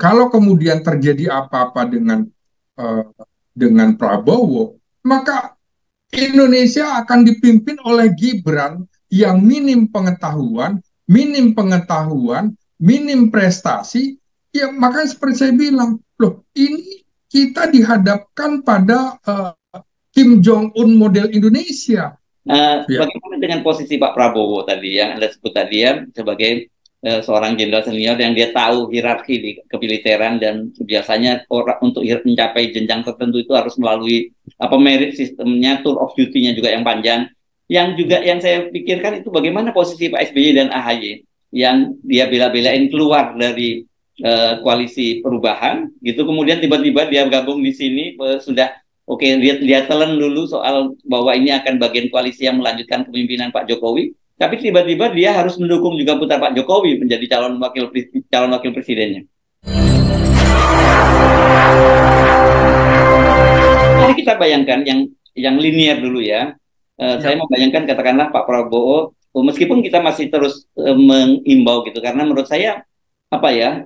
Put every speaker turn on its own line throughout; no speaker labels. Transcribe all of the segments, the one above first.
Kalau kemudian terjadi apa-apa eh, dengan Prabowo, maka Indonesia akan dipimpin oleh Gibran yang minim pengetahuan, minim prestasi. Ya, makanya seperti saya bilang, loh ini kita dihadapkan pada Kim Jong Un model Indonesia. Ya,
Bagaimana dengan posisi Pak Prabowo tadi yang Anda sebut tadi ya sebagai seorang jenderal senior yang dia tahu hierarki di kemiliteran dan biasanya orang untuk mencapai jenjang tertentu itu harus melalui apa merit sistemnya, tour of duty-nya juga yang panjang. Yang juga yang saya pikirkan itu bagaimana posisi Pak SBY dan AHY yang dia bela-belain keluar dari koalisi perubahan gitu kemudian tiba-tiba dia gabung di sini sudah oke, dia telan dulu soal bahwa ini akan bagian koalisi yang melanjutkan kepemimpinan Pak Jokowi. Tapi tiba-tiba dia harus mendukung juga putra Pak Jokowi menjadi calon wakil presidennya. Jadi kita bayangkan yang linear dulu ya. Saya
ya,
mau bayangkan katakanlah Pak Prabowo, meskipun kita masih terus mengimbau gitu, karena menurut saya apa ya,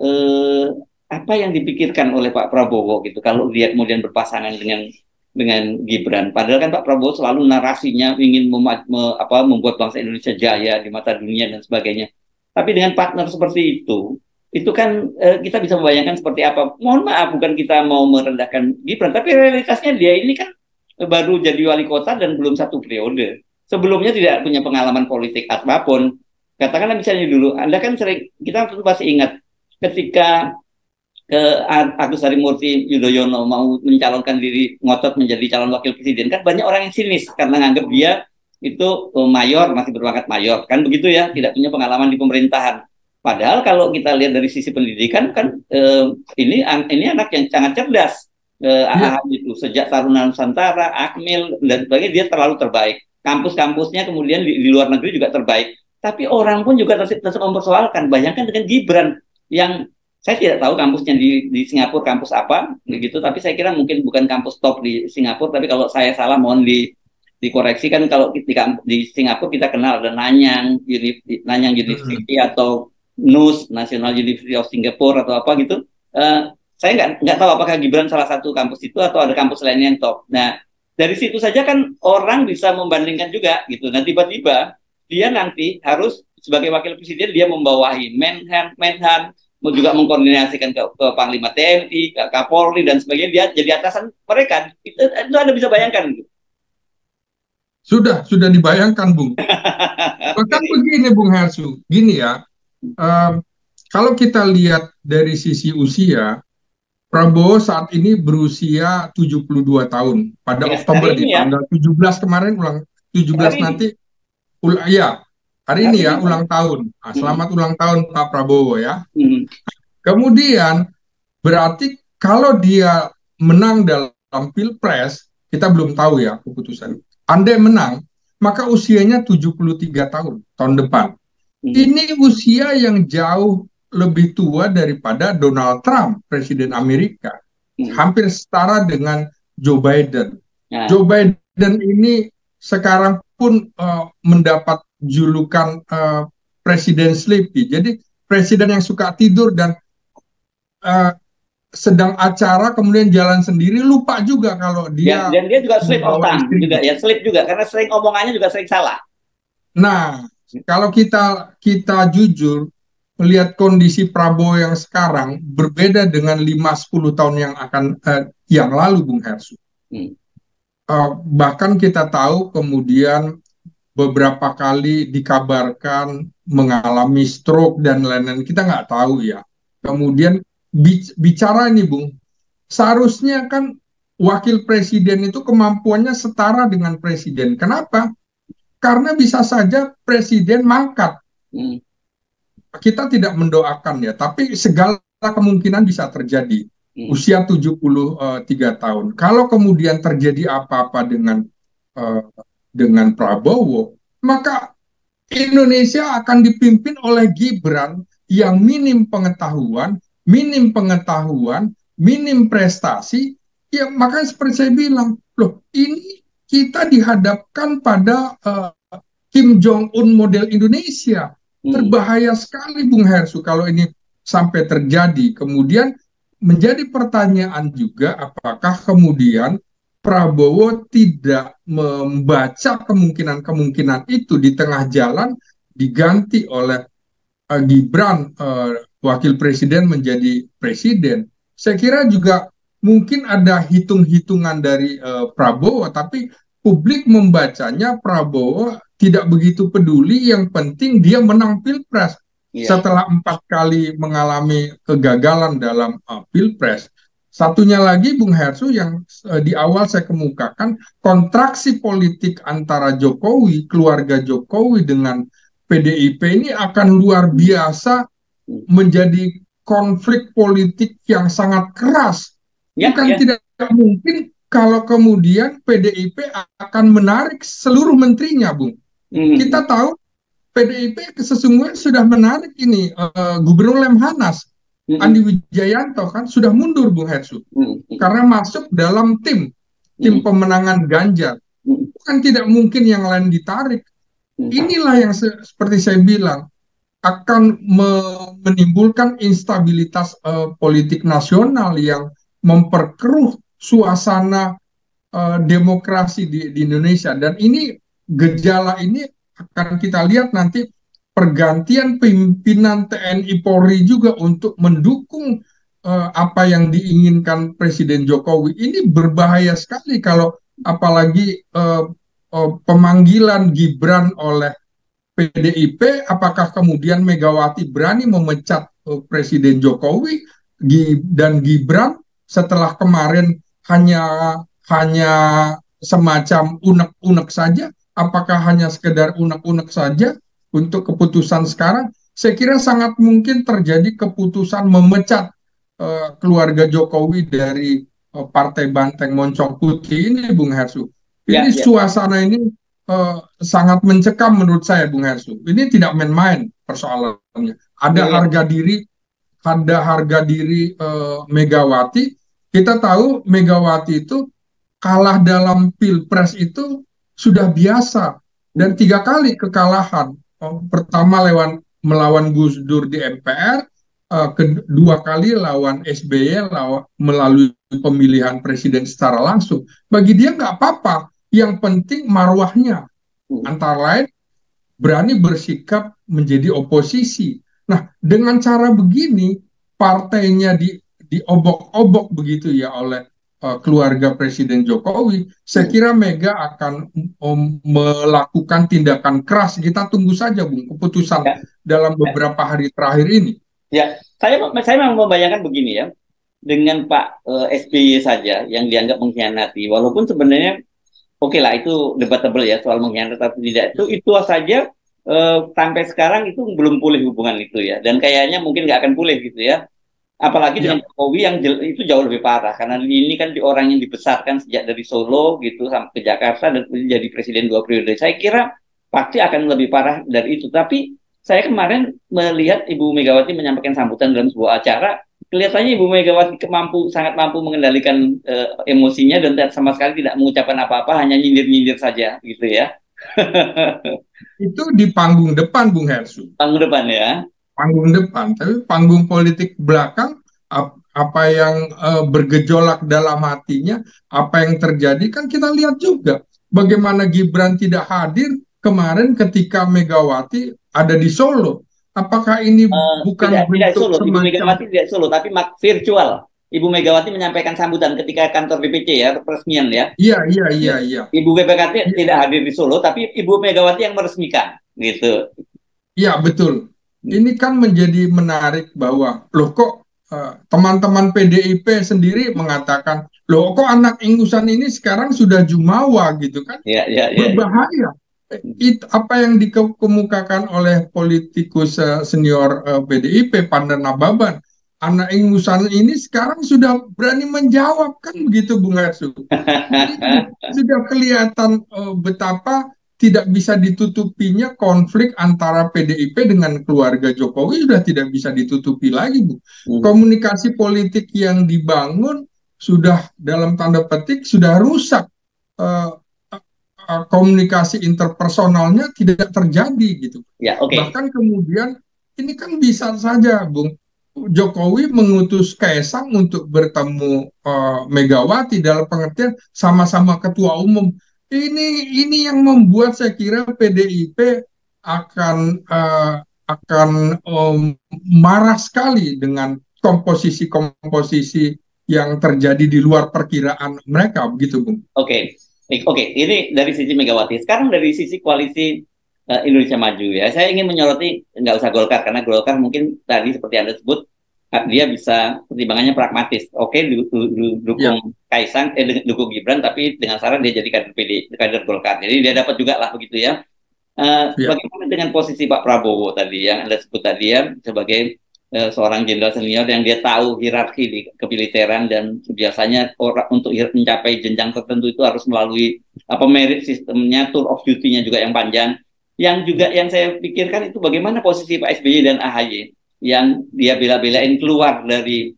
apa yang dipikirkan oleh Pak Prabowo gitu, kalau dia kemudian berpasangan dengan Gibran. Padahal kan Pak Prabowo selalu narasinya ingin membuat bangsa Indonesia jaya di mata dunia dan sebagainya. Tapi dengan partner seperti itu kan kita bisa membayangkan seperti apa. Mohon maaf, bukan kita mau merendahkan Gibran, tapi realitasnya dia ini kan baru jadi wali kota dan belum satu periode. Sebelumnya tidak punya pengalaman politik apapun. Katakanlah misalnya dulu, Anda kan sering, kita tentu pasti ingat ketika ke Agus Harimurti Yudhoyono mau mencalonkan diri ngotot menjadi calon wakil presiden kan banyak orang yang sinis karena nganggap dia itu mayor masih berpangkat mayor kan begitu ya tidak punya pengalaman di pemerintahan padahal kalau kita lihat dari sisi pendidikan kan ini anak yang sangat cerdas
ya,
AAH itu sejak Taruna Nusantara Akmil dan sebagainya dia terlalu terbaik kampus-kampusnya kemudian di luar negeri juga terbaik tapi orang pun juga tetap mempersoalkan bayangkan dengan Gibran yang saya tidak tahu kampusnya di Singapura kampus apa gitu tapi saya kira mungkin bukan kampus top di Singapura tapi kalau saya salah mohon dikoreksi kan kalau di Singapura kita kenal ada Nanyang
mm,
University atau NUS National University of Singapore atau apa gitu saya nggak tahu apakah Gibran salah satu kampus itu atau ada kampus lainnya yang top nah dari situ saja kan orang bisa membandingkan juga gitu nah tiba-tiba dia nanti harus sebagai wakil presiden dia membawahi Menhan mau juga mengkoordinasikan ke Panglima TNI, ke Kapolri dan sebagainya dia jadi atasan mereka. Itu Anda bisa bayangkan.
sudah dibayangkan, Bung. Bahkan begini, Bung Hersu, gini ya, um, kalau kita lihat dari sisi usia, Prabowo saat ini berusia 72 tahun. Pada
Ya
Oktober
hari
di
ini ya,
tanggal 17 kemarin ulang 17
hari ini,
nanti ya, hari
hari
ini
ini
ya
kan.
ulang tahun. Nah,
Hmm.
selamat ulang tahun Pak Prabowo ya.
Hmm.
Kemudian berarti kalau dia menang dalam Pilpres, kita belum tahu ya keputusan. Andai menang, maka usianya 73 tahun depan.
Hmm.
Ini usia yang jauh lebih tua daripada Donald Trump, Presiden Amerika.
Hmm.
Hampir setara dengan Joe Biden.
Nah,
Joe Biden ini sekarang pun mendapat julukan Presiden Sleepy. Jadi presiden yang suka tidur dan uh, sedang acara kemudian jalan sendiri lupa juga kalau
ya,
dia
dan dia juga slip of
membawa
tongue juga
istrinya.
ya, slip juga karena sering omongannya juga sering salah.
Nah, kalau kita kita jujur melihat kondisi Prabowo yang sekarang berbeda dengan 5-10 tahun yang lalu, Bung Hersu.
Hmm.
Bahkan kita tahu kemudian beberapa kali dikabarkan mengalami stroke dan lain-lain. Kita nggak tahu ya. Kemudian bicara ini, Bung, seharusnya kan wakil presiden itu kemampuannya setara dengan presiden. Kenapa? Karena bisa saja presiden mangkat.
Hmm.
Kita tidak mendoakan ya, tapi segala kemungkinan bisa terjadi.
Hmm.
Usia 73 tahun. Kalau kemudian terjadi apa-apa eh, dengan Prabowo, maka Indonesia akan dipimpin oleh Gibran yang minim pengetahuan, minim prestasi. Ya makanya seperti saya bilang, loh ini kita dihadapkan pada Kim Jong Un model Indonesia.
Hmm.
Berbahaya sekali Bung Hersu kalau ini sampai terjadi. Kemudian menjadi pertanyaan juga apakah kemudian Prabowo tidak membaca kemungkinan-kemungkinan itu di tengah jalan diganti oleh Gibran wakil presiden menjadi presiden. Saya kira juga mungkin ada hitung-hitungan dari Prabowo, tapi publik membacanya Prabowo tidak begitu peduli, yang penting dia menang Pilpres.
Iya.
Setelah 4 kali mengalami kegagalan dalam Pilpres. Satunya lagi Bung Hersu yang di awal saya kemukakan, kontraksi politik antara Jokowi, keluarga Jokowi dengan PDIP ini akan luar biasa, menjadi konflik politik yang sangat keras.
Ya,
Bukan
ya.
tidak mungkin kalau kemudian PDIP akan menarik seluruh menterinya, Bung.
Hmm.
Kita tahu PDIP sesungguhnya sudah menarik ini Gubernur Lemhanas, Andi
Hmm.
Wijayanto kan sudah mundur, Bung Hetsu,
Hmm.
karena masuk dalam tim
Hmm.
pemenangan Ganjar.
Hmm.
Bukan tidak mungkin yang lain ditarik.
Hmm.
Inilah yang seperti saya bilang akan menimbulkan instabilitas politik nasional yang memperkeruh suasana demokrasi di Indonesia. Dan ini gejala ini akan kita lihat nanti pergantian pimpinan TNI Polri juga untuk mendukung apa yang diinginkan Presiden Jokowi. Ini berbahaya sekali kalau apalagi pemanggilan Gibran oleh PDIP, apakah kemudian Megawati berani memecat Presiden Jokowi dan Gibran setelah kemarin hanya hanya semacam unek-unek saja? Apakah hanya sekedar unek-unek saja untuk keputusan sekarang? Saya kira sangat mungkin terjadi keputusan memecat keluarga Jokowi dari Partai Banteng Moncong Putih ini, Bung Hersu.
Ya,
Ini
ya.
suasana ini sangat mencekam menurut saya, Bung Hersu. Ini tidak main-main persoalannya.
Ya, ya.
Harga diri Megawati. Kita tahu Megawati itu kalah dalam Pilpres itu sudah biasa, dan 3 kali kekalahan. Pertama melawan Gus Dur di MPR, kedua kali lawan SBY melalui pemilihan presiden secara langsung. Bagi dia nggak apa-apa, yang penting marwahnya.
Hmm.
Antara lain berani bersikap menjadi oposisi. Nah, dengan cara begini partainya diobok-obok begitu ya oleh keluarga Presiden Jokowi. Saya
Hmm.
kira Mega akan melakukan tindakan keras. Kita tunggu saja, Bung, keputusan
Ya,
dalam
ya.
beberapa hari terakhir ini.
Ya. Saya memang membayangkan begini ya, dengan Pak SBY saja yang dianggap mengkhianati, walaupun sebenarnya oke lah itu debatable ya soal mengkhianati atau tidak, itu saja sampai sekarang itu belum pulih hubungan itu ya, dan kayaknya mungkin nggak akan pulih gitu ya, apalagi dengan
Ya,
Jokowi yang itu jauh lebih parah karena ini kan orang yang dibesarkan sejak dari Solo gitu sampai ke Jakarta dan jadi presiden 2 periode. Saya kira pasti akan lebih parah dari itu. Tapi saya kemarin melihat Ibu Megawati menyampaikan sambutan dalam sebuah acara, kelihatannya Ibu Megawati sangat mampu mengendalikan emosinya dan sama sekali tidak mengucapkan apa-apa, hanya nyindir-nyindir saja gitu ya.
itu di panggung depan, Bung Hersu.
Panggung depan ya.
Panggung depan, tapi panggung politik belakang, apa yang bergejolak dalam hatinya, apa yang terjadi kan kita lihat juga. Bagaimana Gibran tidak hadir kemarin ketika Megawati ada di Solo. Apakah ini bukan
Tidak
bentuk
Solo, Ibu
semacam,
Megawati tidak Solo, tapi virtual. Ibu Megawati menyampaikan sambutan ketika kantor BPC ya, peresmian ya.
iya, iya, iya,
Ya.
iya,
Ibu Megawati
iya,
tidak hadir di Solo, tapi Ibu Megawati yang meresmikan, gitu.
iya, betul. Ini kan menjadi menarik bahwa, loh kok teman-teman PDIP sendiri mengatakan, loh kok anak ingusan ini sekarang sudah jumawa gitu kan,
Ya, ya, ya, ya.
berbahaya. Apa yang dikemukakan oleh politikus senior PDIP Pandana Baban, anak ingusan ini sekarang sudah berani menjawab kan begitu, Bung Hersu. Jadi sudah kelihatan betapa tidak bisa ditutupinya konflik antara PDIP dengan keluarga Jokowi, sudah tidak bisa ditutupi lagi, Bu. Komunikasi politik yang dibangun sudah dalam tanda petik sudah rusak. Eh, Komunikasi interpersonalnya tidak terjadi gitu.
Ya, oke.
Bahkan kemudian ini kan bisa saja, Bung, Jokowi mengutus Kaisang untuk bertemu Megawati dalam pengertian sama-sama ketua umum. Ini yang membuat saya kira PDIP akan marah sekali dengan komposisi-komposisi yang terjadi di luar perkiraan mereka, begitu, Bung.
Oke, oke. Ini dari sisi Megawati. Sekarang dari sisi koalisi Indonesia Maju ya. Saya ingin menyoroti nggak usah Golkar karena Golkar mungkin tadi seperti Anda sebut dia bisa pertimbangannya pragmatis. Oke, dukung Kaisang, dukung Gibran, tapi dengan syarat dia jadi kader Golkar. Jadi dia dapat juga lah begitu ya. Bagaimana dengan posisi Pak Prabowo tadi yang Anda sebut tadi ya sebagai seorang jenderal senior yang dia tahu hierarki di kemiliteran dan biasanya orang untuk mencapai jenjang tertentu itu harus melalui merit sistemnya, tour of duty-nya juga yang panjang. Yang juga yang saya pikirkan itu bagaimana posisi Pak SBY dan AHY yang dia bela-belain keluar dari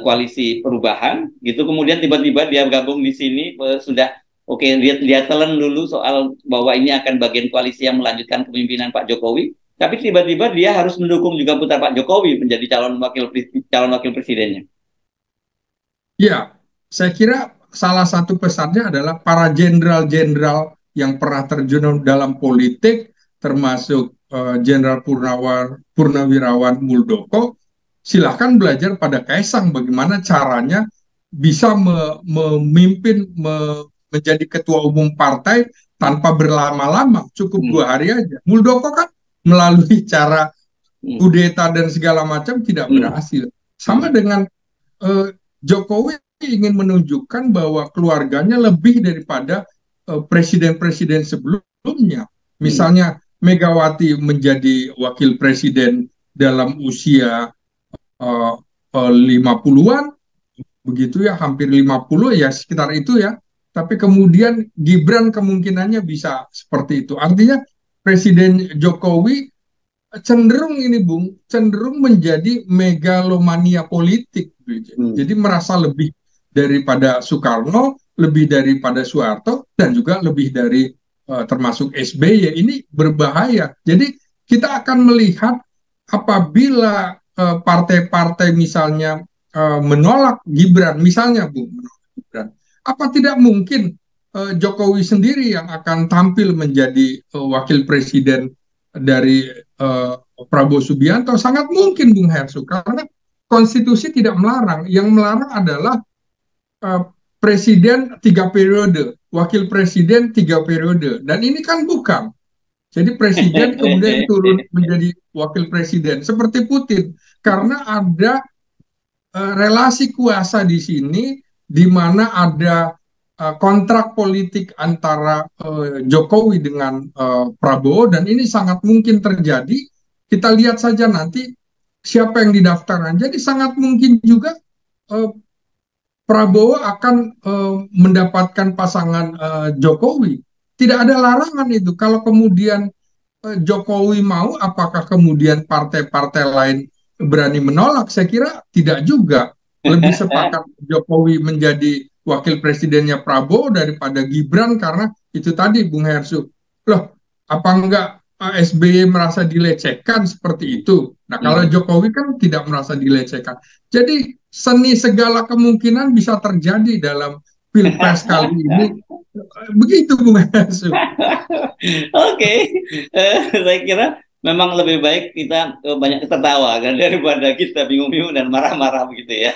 koalisi perubahan gitu, kemudian tiba-tiba dia gabung di sini sudah oke, dia telan dulu soal bahwa ini akan bagian koalisi yang melanjutkan kepemimpinan Pak Jokowi, tapi tiba-tiba dia harus mendukung juga putra Pak Jokowi menjadi calon wakil presidennya.
Ya, saya kira salah satu pesannya adalah para jenderal-jenderal yang pernah terjun dalam politik, termasuk Jenderal Purnawirawan Muldoko, silahkan belajar pada Kaisang bagaimana caranya bisa memimpin, menjadi ketua umum partai tanpa berlama-lama, cukup 2 hari aja. Muldoko kan melalui cara kudeta dan segala macam tidak berhasil. Sama dengan Jokowi ingin menunjukkan bahwa keluarganya lebih daripada presiden-presiden sebelumnya. Misalnya Megawati menjadi wakil presiden dalam usia 50-an, begitu ya, hampir 50 ya, sekitar itu ya. Tapi kemudian Gibran kemungkinannya bisa seperti itu. Artinya Presiden Jokowi cenderung ini, Bung, cenderung menjadi megalomania politik. Jadi merasa lebih daripada Soekarno, lebih daripada Soeharto, dan juga lebih dari termasuk SBY. Ini berbahaya. Jadi kita akan melihat apabila partai-partai misalnya menolak Gibran, misalnya, Bung, menolak Gibran, apa tidak mungkin Jokowi sendiri yang akan tampil menjadi wakil presiden dari Prabowo Subianto? Sangat mungkin, Bung Hersu, karena konstitusi tidak melarang. Yang melarang adalah presiden 3 periode, wakil presiden 3 periode, dan ini kan bukan. Jadi presiden kemudian turun menjadi wakil presiden seperti Putin, karena ada relasi kuasa di sini, di mana ada kontrak politik antara Jokowi dengan Prabowo, dan ini sangat mungkin terjadi. Kita lihat saja nanti siapa yang didaftarkan. Jadi sangat mungkin juga Prabowo akan mendapatkan pasangan Jokowi. Tidak ada larangan itu. Kalau kemudian Jokowi mau, apakah kemudian partai-partai lain berani menolak? Saya kira tidak juga. Lebih sepakat Jokowi menjadi wakil presidennya Prabowo daripada Gibran, karena itu tadi, Bung Hersu. Loh, apa enggak SBY merasa dilecehkan seperti itu? Nah, kalau Jokowi kan tidak merasa dilecehkan. Jadi seni segala kemungkinan bisa terjadi dalam Pilpres kali ini. Begitu, Bung Hersu.
Oke, saya kira memang lebih baik kita banyak tertawa kan daripada kita bingung-bingung dan marah-marah begitu ya.